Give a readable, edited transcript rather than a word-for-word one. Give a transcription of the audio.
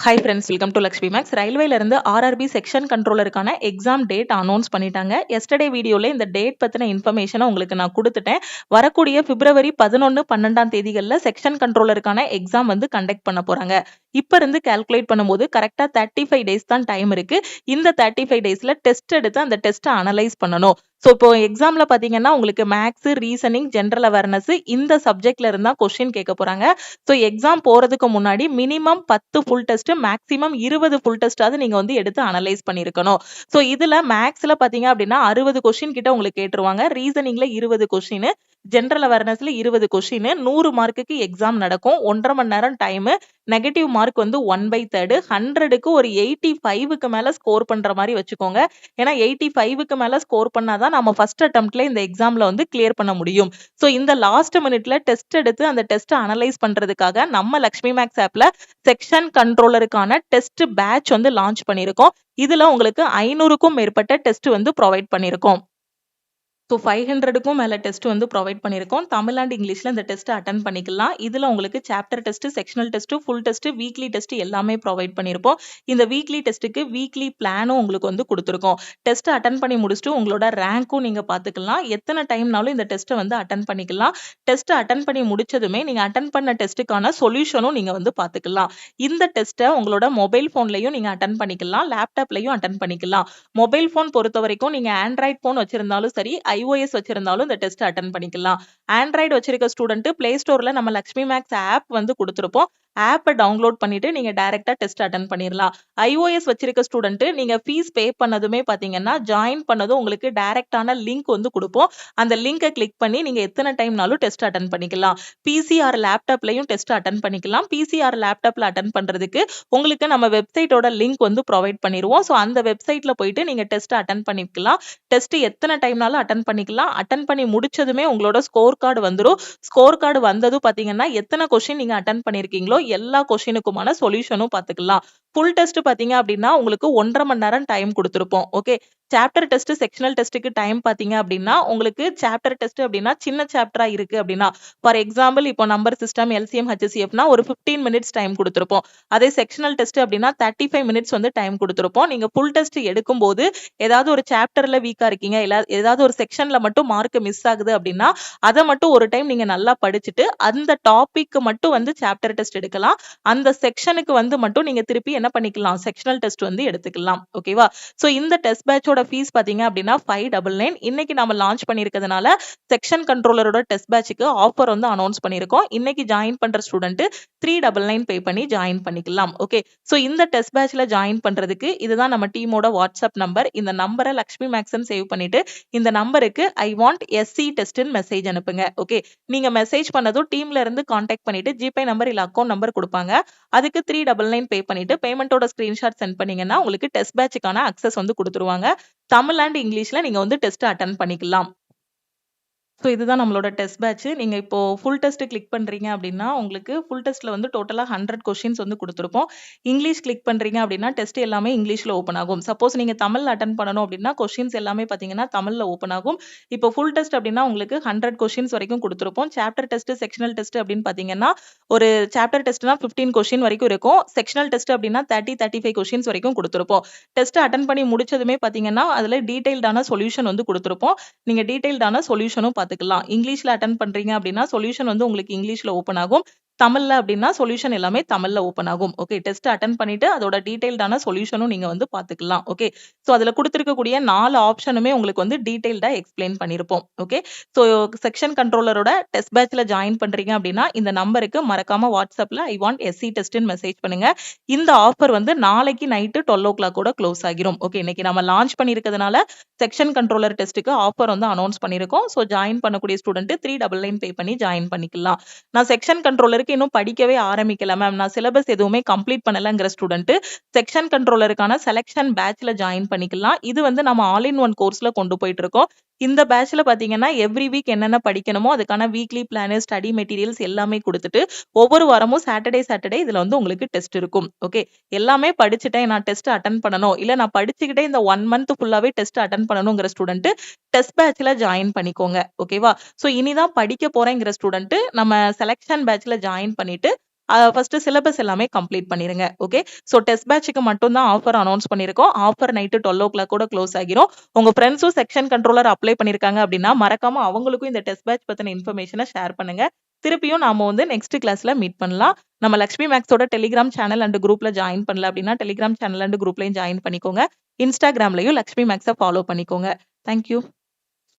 Hi friends, welcome to Lakshmi maths. ரயில்வேல இருந்து RRB section கண்ட்ரோலருக்கான எக்ஸாம் டேட் அனௌன்ஸ் பண்ணிட்டாங்க. எஸ்டர்டே வீடியோல இந்த டேட் பத்தின இன்ஃபர்மேஷனை உங்களுக்கு நான் கொடுத்துட்டேன். வரக்கூடிய பிப்ரவரி 11, 12 தேதிகளில் செக்ஷன் கண்ட்ரோலருக்கான எக்ஸாம் வந்து கண்டக்ட் பண்ண போறாங்க. இப்ப இருந்து கால்குலேட் பண்ணும்போது கரெக்டா 35 டேஸ் தான் டைம் இருக்கு. இந்த 35 டேஸ்ல டெஸ்ட் எடுத்து அந்த டெஸ்ட்டை அனலைஸ் பண்ணணும். ஸோ இப்போ எக்ஸாம்ல பாத்தீங்கன்னா உங்களுக்கு மேக்ஸ், ரீசனிங், ஜென்ரல் அவேர்னஸ் இந்த சப்ஜெக்ட்ல இருந்தா கொஸ்டின் கேட்க போறாங்க. ஸோ எக்ஸாம் போறதுக்கு முன்னாடி minimum 10 full test, maximum 20 full டெஸ்டாவது நீங்க வந்து எடுத்து அனலைஸ் பண்ணிருக்கணும். ஸோ இதுல மேக்ஸ்ல பாத்தீங்க அப்படின்னா 60 கொஸ்டின் கிட்ட உங்களுக்கு கேட்டுருவாங்க. ரீசனிங்ல 20 கொஸ்டின், ஜென்ரல் அவேர்னஸ்ல 20 கொஸ்டின். 100 மார்க்குக்கு எக்ஸாம் நடக்கும். 1.5 மணி நேரம் டைம். நெகட்டிவ் மார்க் வந்து 1/3. 100க்கு ஒரு 85க்கு மேல ஸ்கோர் பண்ற மாதிரி வச்சுக்கோங்க. ஏன்னா 85க்கு மேல ஸ்கோர் பண்ணாதான் நம்ம ஃபர்ஸ்ட் அட்டெம்ப்ட்ல இந்த எக்ஸாம்ல வந்து கிளியர் பண்ண முடியும். ஸோ இந்த லாஸ்ட் மினிட்ல டெஸ்ட் எடுத்து அந்த டெஸ்ட் அனலைஸ் பண்றதுக்காக நம்ம லக்ஷ்மி மேக்ஸ் ஆப்ல செக்ஷன் கண்ட்ரோலருக்கான டெஸ்ட் பேட்ச் வந்து லான்ச் பண்ணியிருக்கோம். இதுல உங்களுக்கு 500க்கும் மேற்பட்ட டெஸ்ட் வந்து ப்ரொவைட் பண்ணியிருக்கோம். ஸோ 500க்கும் மேல டெஸ்ட் வந்து ப்ரொவைட் பண்ணியிருக்கோம். தமிழ் அண்ட் இங்கிலீஷ்ல இந்த டெஸ்ட் அட்டன் பண்ணிக்கலாம். இதுல உங்களுக்கு chapter test, sectional test, full test, weekly test எல்லாமே ப்ரொவைட் பண்ணியிருப்போம். இந்த வீக்லி டெஸ்ட்டுக்கு வீக்லி பிளானும் உங்களுக்கு வந்து கொடுத்துருக்கோம். டெஸ்ட் அட்டன் பண்ணி முடிச்சுட்டு உங்களோட ரேங்க்கும் நீங்க பாத்துக்கலாம். எத்தனை டைம்னாலும் இந்த டெஸ்ட்டை வந்து அட்டன் பண்ணிக்கலாம். டெஸ்ட் அட்டன் பண்ணி முடிச்சதுமே நீங்க அட்டன் பண்ண டெஸ்ட்டுக்கான சொல்யூஷனும் நீங்க வந்து பாத்துக்கலாம். இந்த டெஸ்ட்டை உங்களோட மொபைல் போன்லயும் நீங்க அட்டன் பண்ணிக்கலாம், லேப்டாப்லயும் அட்டன் பண்ணிக்கலாம். மொபைல் போன் பொறுத்த வரைக்கும் நீங்க ஆண்ட்ராய்ட் போன் வச்சிருந்தாலும் சரி, iOS வச்சிருந்தாலும் இந்த டெஸ்ட் அட்டன் பண்ணிக்கலாம். ஆண்ட்ராய்டு வச்சிருக்க ஸ்டூடெண்ட் பிளே ஸ்டோர்ல நம்ம லக்ஷ்மி மேக்ஸ் ஆப் வந்து கொடுத்துருப்போம். ஆப்பை டவுன்லோட் பண்ணிட்டு நீங்க டைரக்டா டெஸ்ட் அட்டன் பண்ணிடலாம். iOS வச்சிருக்க ஸ்டூடெண்ட் நீங்க ஃபீஸ் பே பண்ணதுமே பாத்தீங்கன்னா ஜாயின் பண்ணதும் உங்களுக்கு டைரக்டான லிங்க் வந்து கொடுப்போம். அந்த லிங்கை கிளிக் பண்ணி நீங்க எத்தனை டைம்னாலும் டெஸ்ட் அட்டன் பண்ணிக்கலாம். பிசிஆர் லேப்டாப்லயும் டெஸ்ட் அட்டன் பண்ணிக்கலாம். பிசிஆர் லேப்டாப்ல அட்டன் பண்றதுக்கு உங்களுக்கு நம்ம வெப்சைட்டோட லிங்க் வந்து ப்ரொவைட் பண்ணிடுவோம். ஸோ அந்த வெப்சைட்ல போயிட்டு நீங்க டெஸ்ட் அட்டன் பண்ணிக்கலாம். டெஸ்ட் எத்தனை டைம்னாலும் அட்டன் பண்ணிக்கலாம். அட்டன் பண்ணி முடிச்சதுமே உங்களோட ஸ்கோர் கார்டு வந்துடும். ஸ்கோர் கார்டு வந்ததும் பாத்தீங்கன்னா எத்தனை கொஸ்டின் நீங்க அட்டன் பண்ணிருக்கீங்களோ எல்லா கொஸ்டினுக்குமான சொல்யூஷனும் பாத்துக்கலாம். ஃபுல் டெஸ்ட் பாத்தீங்க அப்படின்னா உங்களுக்கு 1.5 மணி நேரம் டைம் கொடுத்துருப்போம். ஓகே, சாப்டர் டெஸ்ட், செக்ஷனல் டெஸ்ட்டுக்கு டைம் பாத்தீங்க அப்படின்னா உங்களுக்கு சாப்டர் டெஸ்ட் அப்படின்னா சின்ன சாப்டரா இருக்கு அப்படின்னா, ஃபார் எக்ஸாம்பிள் இப்போ நம்பர் சிஸ்டம், எல்சிஎம், ஹெச்சிஎஃப்னா ஒரு 15 மினிட்ஸ் டைம் கொடுத்துருப்போம். அதே செக்ஷனல் டெஸ்ட் அப்படின்னா 35 மினிட்ஸ் வந்து டைம் கொடுத்துருப்போம். நீங்க ஃபுல் டெஸ்ட் எடுக்கும்போது ஏதாவது ஒரு சாப்டர்ல வீக்கா இருக்கீங்க, இல்ல ஏதாவது ஒரு செக்ஷன்ல மட்டும் மார்க் மிஸ் ஆகுது அப்படின்னா அதை மட்டும் ஒரு டைம் நீங்க நல்லா படிச்சுட்டு அந்த டாபிக் மட்டும் வந்து சாப்டர் டெஸ்ட் எடுக்கலாம். அந்த செக்ஷனுக்கு வந்து மட்டும் நீங்க திருப்பி என்ன பண்ணிக்கலாம், செக்ஷனல் டெஸ்ட் வந்து எடுத்துக்கலாம். ஓகேவா? சோ இந்த டெஸ்ட் பேட்சோட ஃபீஸ் பாத்தீங்க அப்படின்னா 599. இன்னைக்கு நாம லான்ச் பண்ணிருக்கிறதுனால செக்ஷன் கண்ட்ரோலரோட டெஸ்ட் பேட்சுக்கு ஆஃபர் வந்து அனௌன்ஸ் பண்ணிருக்கோம். இன்னைக்கு ஜாயின் பண்ற ஸ்டூடெண்ட் 399 பே பண்ணி ஜாயின் பண்ணிக்கலாம். ஓகே, சோ இந்த டெஸ்ட் பேட்ச்ல ஜாயின் பண்றதுக்கு இதுதான் நம்ம டீமோட வாட்ஸ்அப் நம்பர். இந்த நம்பரை லக்ஷ்மி மேக்ஸ்ன்னு சேவ் பண்ணிட்டு இந்த நம்பருக்கு ஐ வாண்ட் எஸ்சி டெஸ்ட்னு மெசேஜ் அனுப்புங்க. ஓகே, நீங்க மெசேஜ் பண்ணதும் டீம்ல இருந்து கான்டாக்ட் பண்ணிட்டு ஜிபே நம்பர் இல்ல அக்கௌண்ட் நம்பர் கொடுப்பாங்க. அதுக்கு 399 பே பண்ணிட்டு பேமெண்டோட ஸ்கிரீன்ஷாட் சென்ட் பண்ணீங்கன்னா உங்களுக்கு டெஸ்ட் பேட்சுக்கான அக்சஸ் வந்து கொடுத்துருவாங்க. தமிழ் அண்ட் இங்கிலீஷ்ல நீங்க வந்து டெஸ்ட் அட்டன் பண்ணிக்கலாம். ஸோ இதுதான் நம்மளோட டெஸ்ட் பேட்ச். நீங்க இப்போ ஃபுல் டெஸ்ட் கிளிக் பண்றீங்க அப்படின்னா உங்களுக்கு ஃபுல் டெஸ்ட்ல வந்து டோட்டலா 100 கொஸ்டின்ஸ் வந்து கொடுத்துருப்போம். இங்கிலீஷ் கிளிக் பண்றீங்க அப்படின்னா டெஸ்ட் எல்லாமே இங்கிலீஷ்ல ஓப்பன் ஆகும். சப்போஸ் நீங்க தமிழ் அட்டன் பண்ணணும் அப்படின்னா கொஸ்டின்ஸ் எல்லாமே பாத்தீங்கன்னா தமிழ்ல ஓப்பன் ஆகும். இப்போ ஃபுல் டெஸ்ட் அப்படின்னா உங்களுக்கு 100 கொஸ்டின்ஸ் வரைக்கும் கொடுத்துருப்போம். சாப்டர் டெஸ்ட், செக்ஷனல் டெஸ்ட் அப்படின்னு பாத்தீங்கன்னா ஒரு சாப்டர் டெஸ்ட்னா 15 கொஸ்டின் வரைக்கும் இருக்கும். செக்ஷனல் டெஸ்ட் அப்படின்னா 35 கொஸ்டின்ஸ் வரைக்கும் கொடுத்துருப்போம். டெஸ்ட் அட்டன் பண்ணி முடிச்சதுமே பாத்தீங்கன்னா அதுல டீடைல்டான சொல்யூஷன் வந்து கொடுத்துருப்போம். நீங்க டீடைல்டான சொல்யூஷனும் பாத்துக்கலாம். இங்கிலீஷ்ல அட்டன் பண்றீங்க அப்படின்னா சொல்யூஷன் வந்து உங்களுக்கு இங்கிலீஷ்ல ஓப்பன் ஆகும். தமிழ்ல அப்படின்னா சொல்யூஷன் எல்லாமே தமிழ்ல ஓப்பன் ஆகும். ஓகே, டெஸ்ட் அட்டன் பண்ணிட்டு அதோட டீடைல்டான சொல்யூஷனும் நீங்க வந்து பாத்துக்கலாம். ஓகே, சோ அதுல கொடுத்திருக்கக்கூடிய 4 ஆப்ஷனுமே உங்களுக்கு வந்து டீடைல்டா எக்ஸ்பிளைன் பண்ணிருப்போம். ஓகே, சோ செக்ஷன் கண்ட்ரோலரோட டெஸ்ட் பேட்ச்ல ஜாயின் பண்றீங்க அப்படின்னா இந்த நம்பருக்கு மறக்காம வாட்ஸ்அப்ல ஐ வாண்ட் எஸ்சி டெஸ்ட்னு மெசேஜ் பண்ணுங்க. இந்த ஆஃபர் வந்து நாளைக்கு நைட்டு 12 o'clock கூட க்ளோஸ் ஆகிரும். ஓகே, இன்னைக்கு நம்ம லான்ச் பண்ணிருக்கிறதுனால செக்ஷன் கண்ட்ரோலர் டெஸ்ட்டுக்கு ஆஃபர் வந்து அனௌன்ஸ் பண்ணிருக்கோம். சோ ஜாயின் பண்ணக்கூடிய ஸ்டூடெண்ட் 399 பே பண்ணி ஜாயின் பண்ணிக்கலாம். நான் செக்ஷன் கண்ட்ரோலருக்கு இன்னும் படிக்கவே ஆரம்பிக்கல மேம், நான் சிலபஸ் எதுவுமே கம்ப்ளீட் பண்ணலங்கிற ஸ்டூடெண்ட் செக்ஷன் கண்ட்ரோலருக்கான செலக்ஷன் பேட்ச்ல ஜாயின் பண்ணிக்கலாம். இது வந்து நம்ம ஆல் இன் ஒன் கோர்ஸ்ல கொண்டு போயிட்டு இருக்கோம். இந்த பேட்ச்ல பாத்தீங்கன்னா எவ்ரி வீக் என்னென்ன படிக்கணுமோ அதுக்கான வீக்லி பிளான், ஸ்டடி மெட்டீரியல்ஸ் எல்லாமே கொடுத்துட்டு ஒவ்வொரு வாரமும் சாட்டர்டே இதுல வந்து உங்களுக்கு டெஸ்ட் இருக்கும். ஓகே, எல்லாமே படிச்சுட்டேன், நான் டெஸ்ட் அட்டன் பண்ணணும், இல்ல நான் படிச்சுக்கிட்டே இந்த 1 month ஃபுல்லாவே டெஸ்ட் அட்டன் பண்ணணுங்கிற ஸ்டூடெண்ட் டெஸ்ட் பேட்ச்ல ஜாயின் பண்ணிக்கோங்க. ஓகேவா? சோ இனிதான் படிக்க போறேங்கிற ஸ்டூடெண்ட் நம்ம செலக்ஷன் பேட்ச்ல ஜாயின் பண்ணிட்டு ஃபர்ஸ்ட் சிலபஸ் எல்லாமே கம்ப்ளீட் பண்ணிருங்க. ஓகே. ஸோ டெஸ்ட் பேட்ச்க்கு மட்டும் தான் ஆஃபர் அனௌன்ஸ் பண்ணியிருக்கோம். ஆஃபர் நைட்டு 12 கூட க்ளோஸ் ஆகிரும். உங்க ஃப்ரெண்ட்ஸும் செக்ஷன் கண்ட்ரோலர் அப்ளை பண்ணிருக்காங்க அப்படின்னா மறக்காம அவங்களுக்கும் இந்த டெஸ்ட் பேட்ச் பத்தின இன்ஃபர்மேஷனை ஷேர் பண்ணுங்க. திருப்பியும் நாம வந்து நெக்ஸ்ட் கிளாஸ்ல மீட் பண்ணலாம். நம்ம லக்ஷ்மி மேக்ஸோட டெலிகிராம் சேனல் அண்ட் குரூப்ல ஜாயின் பண்ணல அப்படின்னா டெலிகிராம் சேனல் அண்ட் குரூப்லயும் ஜாயின் பண்ணிக்கோங்க. இன்ஸ்டாகிராம்லயும் லக்ஷ்மி மேக்ஸை ஃபாலோ பண்ணிக்கோங்க. தேங்க்யூ.